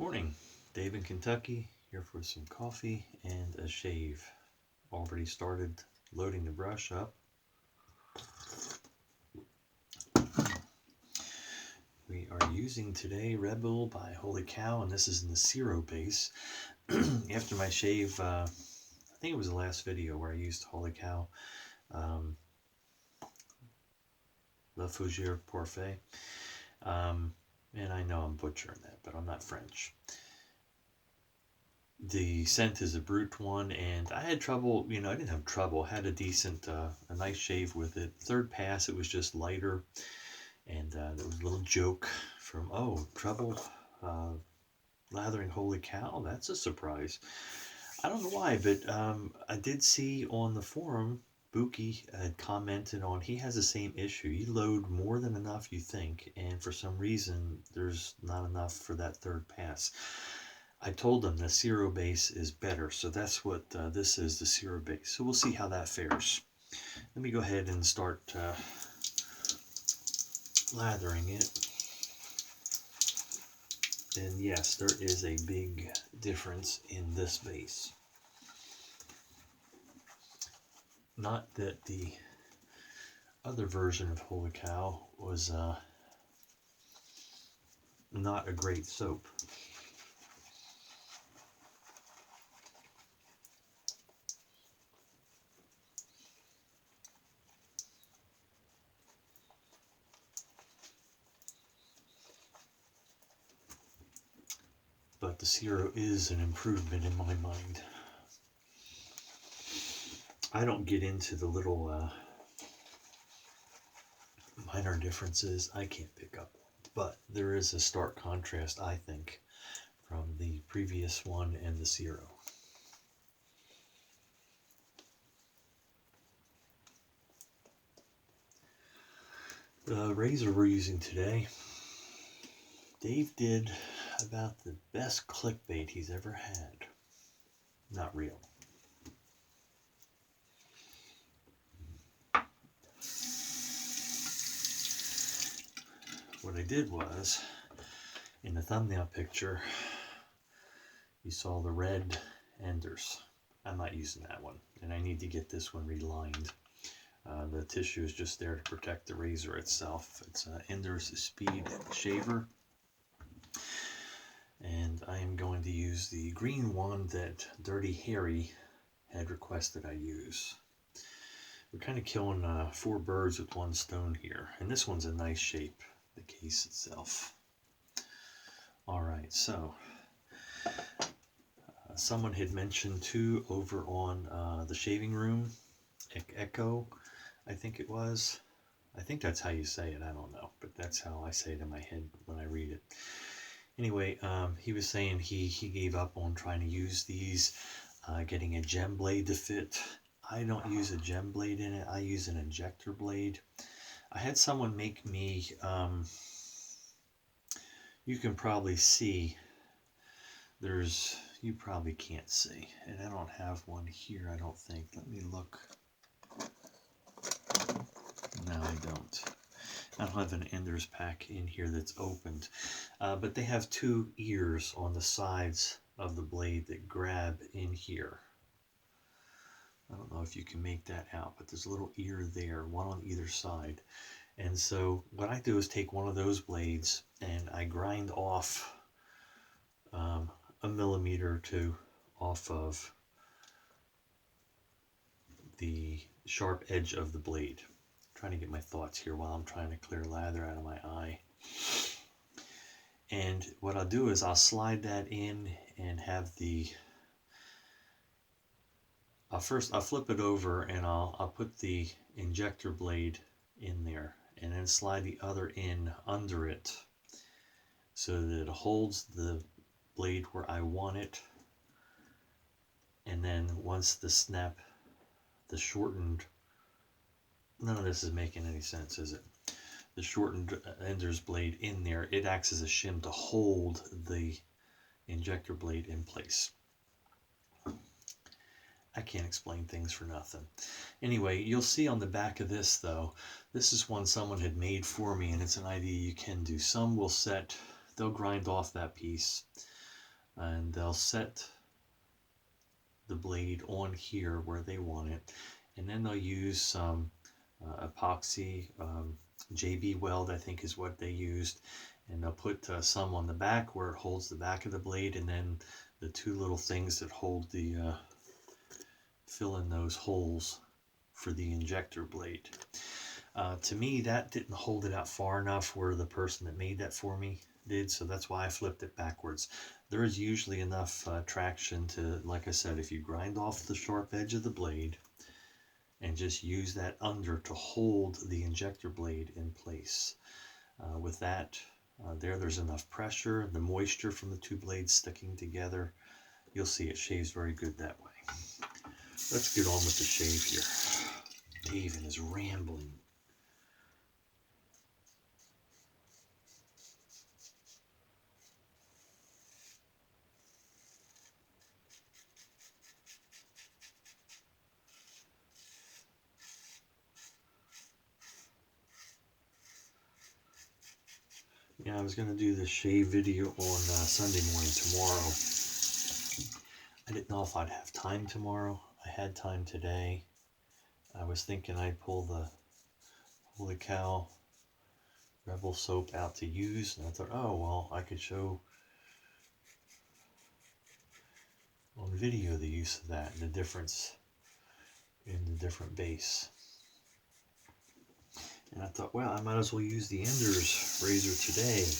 Morning, Dave in Kentucky, here for some coffee and a shave. Already started loading the brush up. We are using today Rebelle by Holy Cow, and this is in the Zero base. After my shave, I think it was the last video where I used Holy Cow, La Fougere Parfait. And I know I'm butchering that, but I'm not French. The scent is a brute one, and I had trouble, I didn't have trouble, had a decent, a nice shave with it. Third pass, it was just lighter, and there was a little joke from, trouble lathering Holy Cow, that's a surprise. I don't know why, but I did see on the forum, Buki had commented on, he has the same issue. You load more than enough, you think, and for some reason, there's not enough for that third pass. I told them the Zero base is better, so that's what this is, the Zero base. So we'll see how that fares. Let me go ahead and start lathering it. And yes, there is a big difference in this base. Not that the other version of Holy Cow was not a great soap. But the Zero is an improvement in my mind. I don't get into the little minor differences. I can't pick up on. But there is a stark contrast, I think, from the previous one and the Zero. The razor we're using today, Dave did about the best clickbait he's ever had. Not real. What I did was, in the thumbnail picture, you saw the red enders. I'm not using that one, and I need to get this one relined. The tissue is just there to protect the razor itself. It's an Enders Speed Shaver. And I am going to use the green one that Dirty Harry had requested I use. We're kind of killing 4 birds with one stone here. And this one's a nice shape, the case itself. Alright, so someone had mentioned too over on the shaving room, Echo, I think it was. I think that's how you say it, I don't know. But that's how I say it in my head when I read it. Anyway, he was saying he gave up on trying to use these, getting a gem blade to fit. I don't use a gem blade in it. I use an injector blade. I had someone make me, you can probably see, you probably can't see. And I don't have one here, I don't think. Let me look. No, I don't. I don't have an Enders pack in here that's opened, but they have 2 ears on the sides of the blade that grab in here. I don't know if you can make that out, but there's a little ear there, one on either side. And so what I do is take one of those blades and I grind off a millimeter or 2 off of the sharp edge of the blade. Trying to get my thoughts here while I'm trying to clear lather out of my eye. And what I'll do is I'll slide that in and have the, I'll flip it over and I'll put the injector blade in there and then slide the other in under it so that it holds the blade where I want it. And then once the snap, the shortened, none of this is making any sense, is it? The shortened Enders blade in there, it acts as a shim to hold the injector blade in place. I can't explain things for nothing. Anyway, you'll see on the back of this though, this is one someone had made for me and it's an idea you can do. Some will they'll grind off that piece and they'll set the blade on here where they want it, and then they'll use some epoxy, JB weld I think is what they used, and they'll put some on the back where it holds the back of the blade, and then the two little things that hold the fill in those holes for the injector blade. To me, that didn't hold it out far enough where the person that made that for me did, so that's why I flipped it backwards. There is usually enough traction to, like I said, if you grind off the sharp edge of the blade and just use that under to hold the injector blade in place. With that, there's enough pressure, the moisture from the two blades sticking together. You'll see it shaves very good that way. Let's get on with the shave here. David is rambling. Yeah, I was going to do the shave video on Sunday morning tomorrow. I didn't know if I'd have time tomorrow. I had time today. I was thinking I'd pull the Holy Cow Rebelle soap out to use, and I thought, oh, well, I could show on video the use of that and the difference in the different base. And I thought, well, I might as well use the Ender's razor today and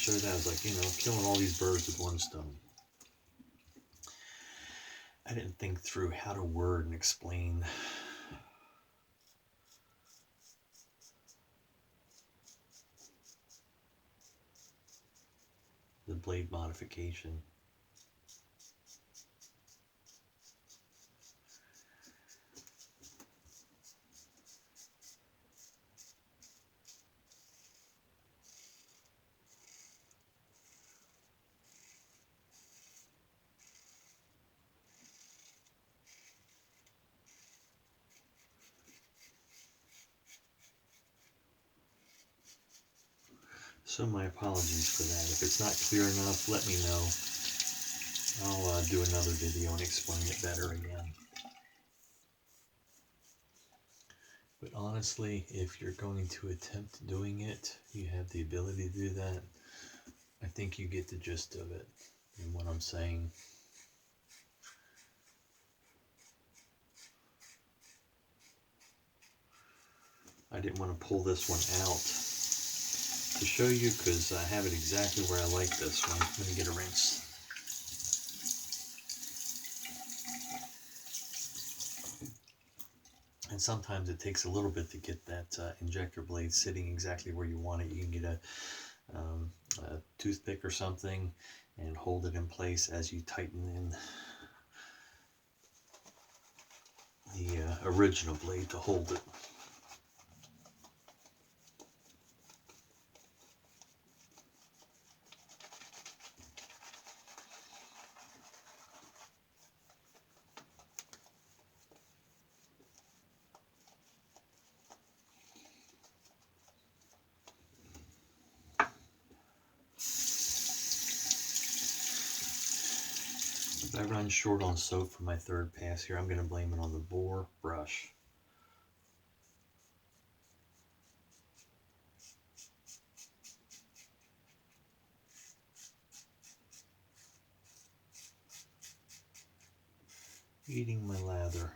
show that. I was like, killing all these birds with one stone. I didn't think through how to word and explain the blade modification. So my apologies for that. If it's not clear enough, let me know. I'll do another video and explain it better again. But honestly, if you're going to attempt doing it, you have the ability to do that. I think you get the gist of it and what I'm saying. I didn't want to pull this one out to show you because I have it exactly where I like this one. Let me get a rinse. And sometimes it takes a little bit to get that injector blade sitting exactly where you want it. You can get a toothpick or something and hold it in place as you tighten in the original blade to hold it. If I run short on soap for my third pass here, I'm going to blame it on the Boar brush. Eating my lather.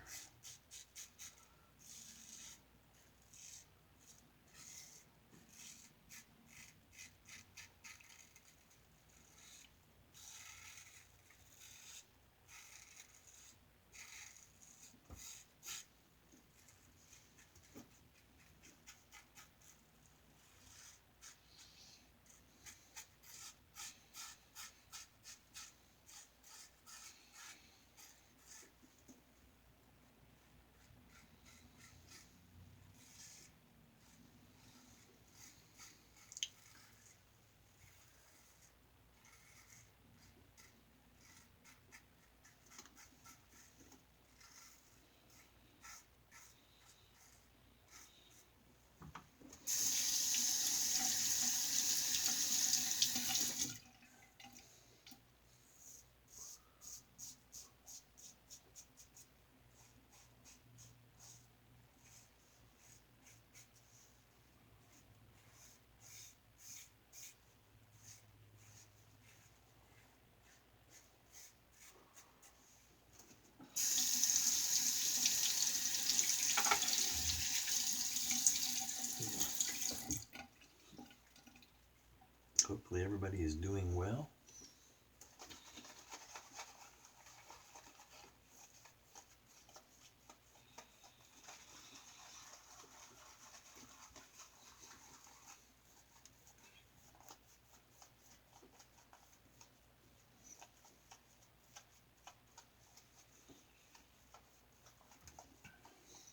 everybody is doing well.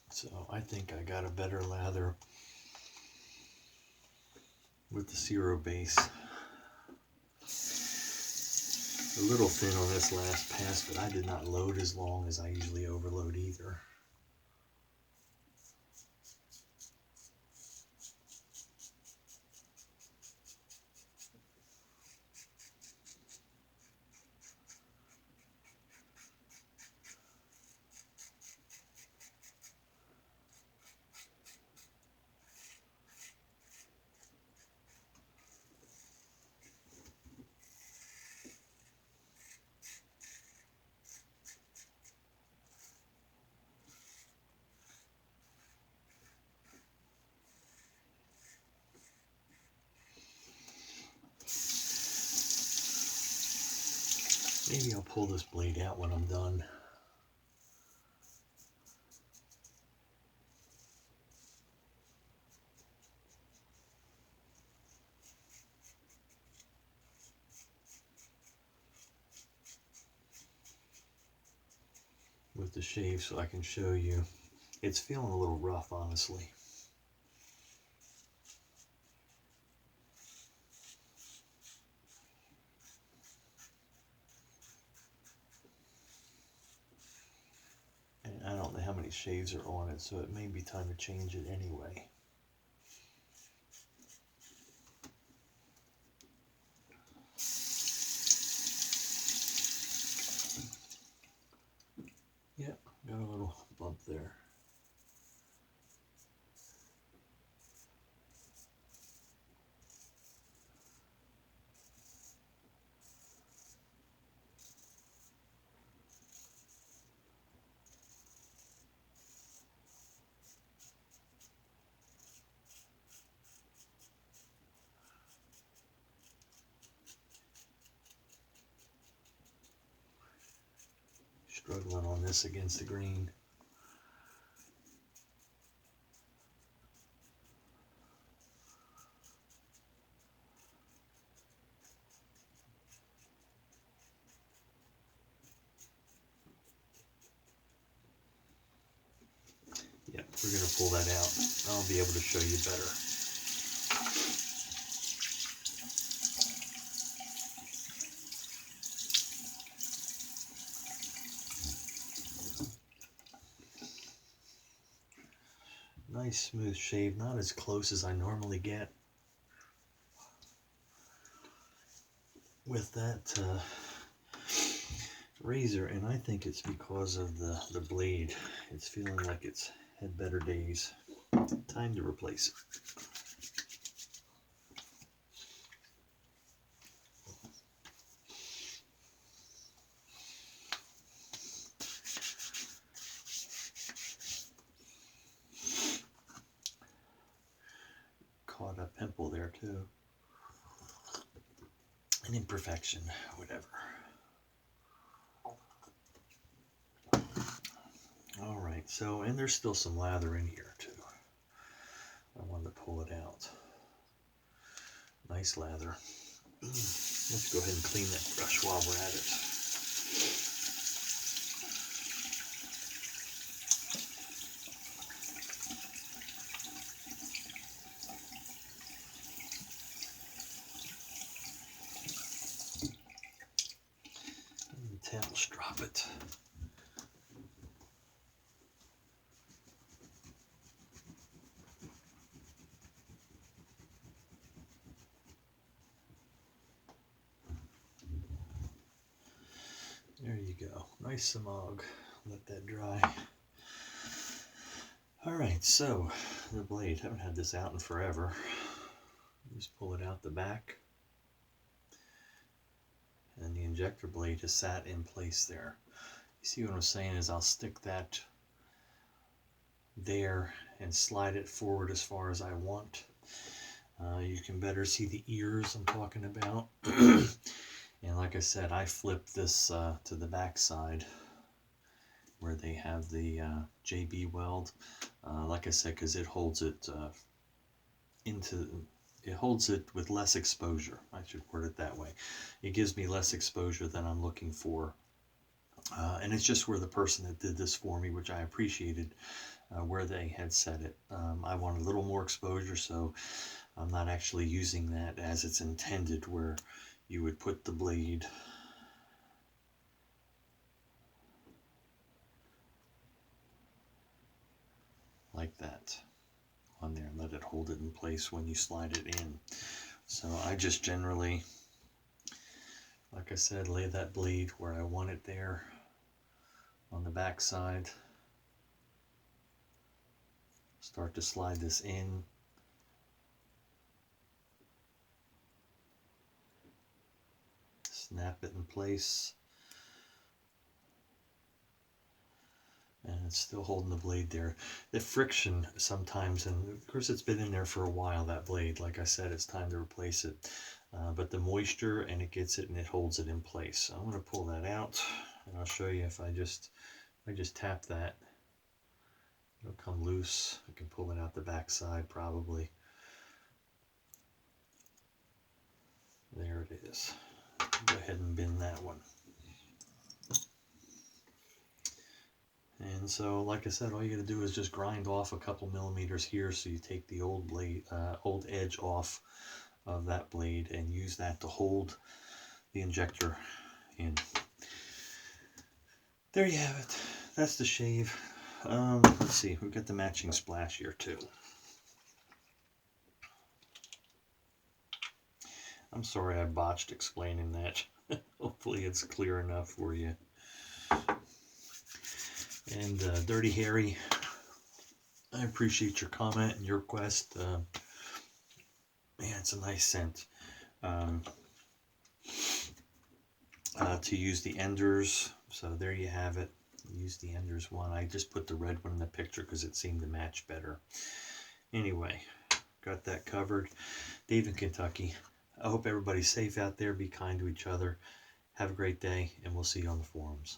So I think I got a better lather with the Zero base. A little thin on this last pass, but I did not load as long as I usually overload either. Maybe I'll pull this blade out when I'm done. With the shave so I can show you. It's feeling a little rough, honestly. And I don't know how many shaves are on it, so it may be time to change it anyway. Yep, got a little bump there. Struggling on this against the green. Yep, we're going to pull that out. I'll be able to show you better. Nice smooth shave, not as close as I normally get with that razor, and I think it's because of the blade. It's feeling like it's had better days. Time to replace it. Caught a pimple there too. An imperfection, whatever. Alright, so, and there's still some lather in here too. I wanted to pull it out. Nice lather. Let's go ahead and clean that brush while we're at it. Towels drop it. There you go. Nice Semoque. Let that dry. Alright, so the blade. Haven't had this out in forever. Just pull it out the back. And the injector blade has sat in place there. You see what I'm saying is I'll stick that there and slide it forward as far as I want. You can better see the ears I'm talking about. And like I said, I flipped this to the back side where they have the JB weld. Like I said, because it holds it it holds it with less exposure. I should word it that way. It gives me less exposure than I'm looking for. And it's just where the person that did this for me, which I appreciated, where they had set it. I want a little more exposure, so I'm not actually using that as it's intended, where you would put the blade like that on there and let it hold it in place when you slide it in. So I just generally, like I said, lay that blade where I want it there on the back side. Start to slide this in. Snap it in place. And it's still holding the blade there. The friction sometimes, and of course it's been in there for a while, that blade. Like I said, it's time to replace it. But the moisture, and it gets it and it holds it in place. So I'm going to pull that out, and I'll show you if I just tap that, it'll come loose. I can pull it out the back side probably. There it is. Go ahead and bin that one. And so, like I said, all you got to do is just grind off a couple millimeters here, so you take the old blade, old edge off of that blade, and use that to hold the injector in. There you have it. That's the shave. Let's see, we've got the matching splash here too. I'm sorry I botched explaining that. Hopefully it's clear enough for you. And Dirty Harry, I appreciate your comment and your request. Man, it's a nice scent. To use the Enders, so there you have it. Use the Enders one. I just put the red one in the picture because it seemed to match better. Anyway, got that covered. Dave in Kentucky. I hope everybody's safe out there. Be kind to each other. Have a great day, and we'll see you on the forums.